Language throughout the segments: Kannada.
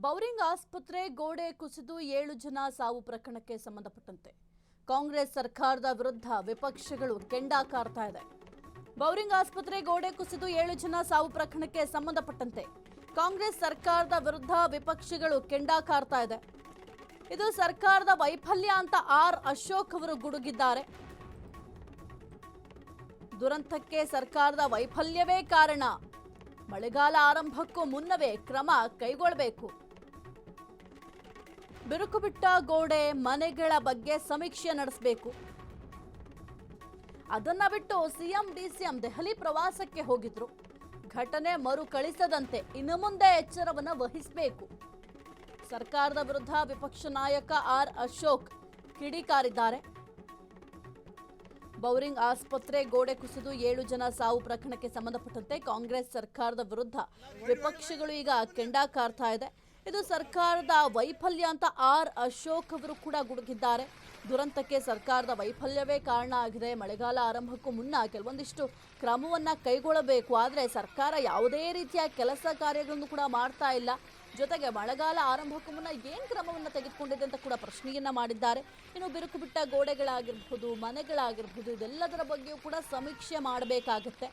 ಬೌರಿಂಗ್ ಆಸ್ಪತ್ರೆ ಗೋಡೆ ಕುಸಿದು 7 ಜನ ಸಾವು ಪ್ರಕರಣಕ್ಕೆ ಸಂಬಂಧಪಟ್ಟಂತೆ ಕಾಂಗ್ರೆಸ್ ಸರ್ಕಾರದ ವಿರುದ್ಧ ವಿಪಕ್ಷಗಳು ಕೆಂಡಾಕಾರ್ತಾ ಇದೆ. ಬೌರಿಂಗ್ ಆಸ್ಪತ್ರೆ ಗೋಡೆ ಕುಸಿದು 7 ಜನ ಸಾವು ಪ್ರಕರಣಕ್ಕೆ ಸಂಬಂಧಪಟ್ಟಂತೆ ಕಾಂಗ್ರೆಸ್ ಸರ್ಕಾರದ ವಿರುದ್ಧ ವಿಪಕ್ಷಗಳು ಕೆಂಡಾಕಾರ್ತಾ ಇದೆ. ಇದು ಸರ್ಕಾರದ ವೈಫಲ್ಯ ಅಂತ ಆರ್ ಅಶೋಕ್ ಅವರು ಗುಡುಗಿದ್ದಾರೆ. ದುರಂತಕ್ಕೆ ಸರ್ಕಾರದ ವೈಫಲ್ಯವೇ ಕಾರಣ. ಮಳೆಗಾಲ ಆರಂಭಕ್ಕೂ ಮುನ್ನವೇ ಕ್ರಮ ಕೈಗೊಳ್ಳಬೇಕು. ಬಿರುಕು ಬಿಟ್ಟ ಗೋಡೆ ಮನೆಗಳ ಬಗ್ಗೆ ಸಮೀಕ್ಷೆ ನಡೆಸಬೇಕು. ಅದನ್ನ ಬಿಟ್ಟು ಸಿಎಂ ಡಿಸಿಎಂ ದೆಹಲಿ ಪ್ರವಾಸಕ್ಕೆ ಹೋಗಿದ್ರು. ಘಟನೆ ಮರುಕಳಿಸದಂತೆ ಇನ್ನು ಮುಂದೆ ಎಚ್ಚರವನ್ನು ವಹಿಸಬೇಕು. ಸರ್ಕಾರದ ವಿರುದ್ಧ ವಿಪಕ್ಷ ನಾಯಕ ಆರ್ ಅಶೋಕ್ ಕಿಡಿಕಾರಿದ್ದಾರೆ. ಬೌರಿಂಗ್ ಆಸ್ಪತ್ರೆ ಗೋಡೆ ಕುಸಿದು 7 ಜನ ಸಾವು ಪ್ರಕರಣಕ್ಕೆ ಸಂಬಂಧಪಟ್ಟಂತೆ ಕಾಂಗ್ರೆಸ್ ಸರ್ಕಾರದ ವಿರುದ್ಧ ವಿಪಕ್ಷಗಳು ಈಗ ಕೆಂಡಾಕಾರ್ತಾ ಇದೆ. ಇದು ಸರ್ಕಾರದ ವೈಫಲ್ಯ ಅಂತ ಆರ್ ಅಶೋಕ್ ಅವರು ಕೂಡ ಗುಡುಗಿದ್ದಾರೆ. ದುರಂತಕ್ಕೆ ಸರ್ಕಾರದ ವೈಫಲ್ಯವೇ ಕಾರಣ ಆಗಿದೆ. ಮಳೆಗಾಲ ಆರಂಭಕ್ಕೂ ಮುನ್ನ ಕೆಲವೊಂದಿಷ್ಟು ಕ್ರಮವನ್ನ ಕೈಗೊಳ್ಳಬೇಕು. ಆದರೆ ಸರ್ಕಾರ ಯಾವುದೇ ರೀತಿಯ ಕೆಲಸ ಕಾರ್ಯಗಳನ್ನು ಕೂಡ ಮಾಡ್ತಾ ಇಲ್ಲ. ಜೊತೆಗೆ ಮಳೆಗಾಲ ಆರಂಭಕ್ಕೂ ಮುನ್ನ ಏನು ಕ್ರಮವನ್ನು ತೆಗೆದುಕೊಂಡಿದೆ ಅಂತ ಕೂಡ ಪ್ರಶ್ನೆಯನ್ನ ಮಾಡಿದ್ದಾರೆ. ಇನ್ನು ಬಿರುಕು ಬಿಟ್ಟ ಗೋಡೆಗಳಾಗಿರ್ಬೋದು, ಮನೆಗಳಾಗಿರ್ಬೋದು, ಇದೆಲ್ಲದರ ಬಗ್ಗೆಯೂ ಕೂಡ ಸಮೀಕ್ಷೆ ಮಾಡಬೇಕಾಗುತ್ತೆ.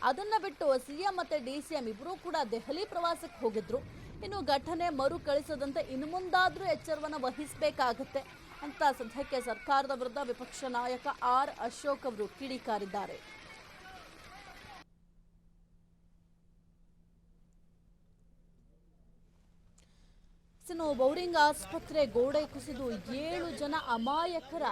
ಅದನ್ನ ಬಿಟ್ಟು ಸಿಎಂ ಮತ್ತೆ ಡಿಸಿಎಂ ಇಬ್ಬರೂ ಕೂಡ ದೆಹಲಿ ಪ್ರವಾಸಕ್ಕೆ ಹೋಗಿದ್ರು. ಇನ್ನು ಘಟನೆ ಮರುಕಳಿಸದಂತೆ ಇನ್ನು ಮುಂದಾದ್ರೂ ಎಚ್ಚರವನ್ನು ವಹಿಸಬೇಕಾಗುತ್ತೆ ಅಂತ ಸದ್ಯಕ್ಕೆ ಸರ್ಕಾರದ ವಿರುದ್ಧ ವಿಪಕ್ಷ ನಾಯಕ ಆರ್ ಅಶೋಕ್ ಅವರು ಕಿಡಿಕಾರಿದ್ದಾರೆ. ಇನ್ನು ಬೌರಿಂಗ್ ಆಸ್ಪತ್ರೆ ಗೋಡೆ ಕುಸಿದು 7 ಜನ ಅಮಾಯಕರ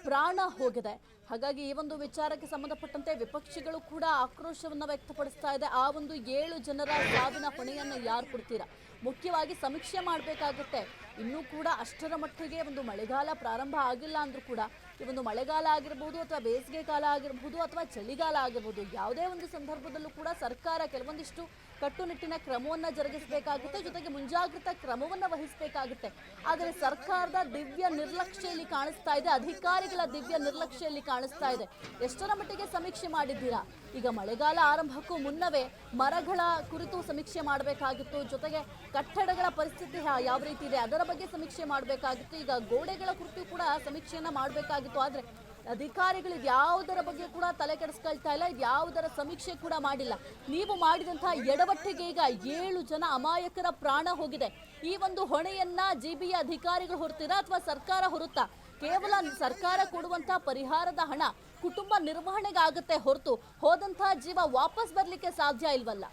ಪ್ರಾಣ ಹೋಗಿದೆ. ಹಾಗಾಗಿ ಈ ಒಂದು ವಿಚಾರಕ್ಕೆ ಸಂಬಂಧಪಟ್ಟಂತೆ ವಿಪಕ್ಷಗಳು ಕೂಡ ಆಕ್ರೋಶವನ್ನ ವ್ಯಕ್ತಪಡಿಸ್ತಾ ಇದೆ. ಆ ಒಂದು 7 ಜನರ ಸಾವಿನ ಹೊಣೆಯನ್ನು ಯಾರು ಕೊಡ್ತೀರಾ? ಮುಖ್ಯವಾಗಿ ಸಮೀಕ್ಷೆ ಮಾಡಬೇಕಾಗುತ್ತೆ. ಇನ್ನೂ ಕೂಡ ಅಷ್ಟರ ಮಟ್ಟಿಗೆ ಒಂದು ಮಳೆಗಾಲ ಪ್ರಾರಂಭ ಆಗಿಲ್ಲ ಅಂದ್ರೂ ಕೂಡ ಈ ಒಂದು ಮಳೆಗಾಲ ಆಗಿರ್ಬೋದು ಅಥವಾ ಬೇಸಿಗೆ ಕಾಲ ಆಗಿರ್ಬೋದು ಅಥವಾ ಚಳಿಗಾಲ ಆಗಿರ್ಬೋದು, ಯಾವುದೇ ಒಂದು ಸಂದರ್ಭದಲ್ಲೂ ಕೂಡ ಸರ್ಕಾರ ಕೆಲವೊಂದಿಷ್ಟು ಕಟ್ಟುನಿಟ್ಟಿನ ಕ್ರಮವನ್ನು ಜರುಗಿಸಬೇಕಾಗುತ್ತೆ. ಜೊತೆಗೆ ಮುಂಜಾಗ್ರತಾ ಕ್ರಮವನ್ನು ವಹಿಸಬೇಕಾಗುತ್ತೆ. ಆದರೆ ಸರ್ಕಾರದ ದಿವ್ಯ ನಿರ್ಲಕ್ಷ್ಯ ಇಲ್ಲಿ ಕಾಣಿಸ್ತಾ ಇದೆ. ಅಧಿಕಾರಿಗಳ ದಿವ್ಯ ನಿರ್ಲಕ್ಷ್ಯ ಇಲ್ಲಿ ಕಾಣಿಸ್ತಾ ಇದೆ. ಎಷ್ಟರ ಮಟ್ಟಿಗೆ ಸಮೀಕ್ಷೆ ಮಾಡಿದ್ದೀರಾ? ಈಗ ಮಳೆಗಾಲ ಆರಂಭಕ್ಕೂ ಮುನ್ನವೇ ಮರಗಳ ಕುರಿತು ಸಮೀಕ್ಷೆ ಮಾಡಬೇಕಾಗಿತ್ತು. ಜೊತೆಗೆ ಕಟ್ಟಡಗಳ ಪರಿಸ್ಥಿತಿ ಯಾವ ರೀತಿ ಇದೆ ಅದರ ಬಗ್ಗೆ ಸಮೀಕ್ಷೆ ಮಾಡಬೇಕಾಗಿತ್ತು. ಈಗ ಗೋಡೆಗಳ ಕುರಿತು ಕೂಡ ಸಮೀಕ್ಷೆಯನ್ನ ಮಾಡಬೇಕಾಗಿತ್ತು. ಆದ್ರೆ ಅಧಿಕಾರಿಗಳು ಯಾವುದರ ಬಗ್ಗೆ ಕೂಡ ತಲೆ ಕೆಡಿಸ್ಕೊಳ್ತಾ ಇಲ್ಲ. ಯಾವುದರ ಸಮೀಕ್ಷೆ ಕೂಡ ಮಾಡಿಲ್ಲ. ನೀವು ಮಾಡಿದಂತಹ ಎಡವಟ್ಟಿಗೆ ಈಗ 7 ಜನ ಅಮಾಯಕರ ಪ್ರಾಣ ಹೋಗಿದೆ. ಈ ಒಂದು ಹೊಣೆಯನ್ನ ಜಿಬಿಯ ಅಧಿಕಾರಿಗಳು ಹೊರ್ತೀರಾ ಅಥವಾ ಸರ್ಕಾರ ಹೊರುತ್ತಾ? ಕೇವಲ ಸರ್ಕಾರ ಕೊಡುವಂತಹ ಪರಿಹಾರದ ಹಣ ಕುಟುಂಬ ನಿರ್ವಹಣೆಗಾಗುತ್ತೆ ಹೊರತು ಹೋದಂತಹ ಜೀವ ವಾಪಸ್ ಬರ್ಲಿಕ್ಕೆ ಸಾಧ್ಯ ಇಲ್ವಲ್ಲ.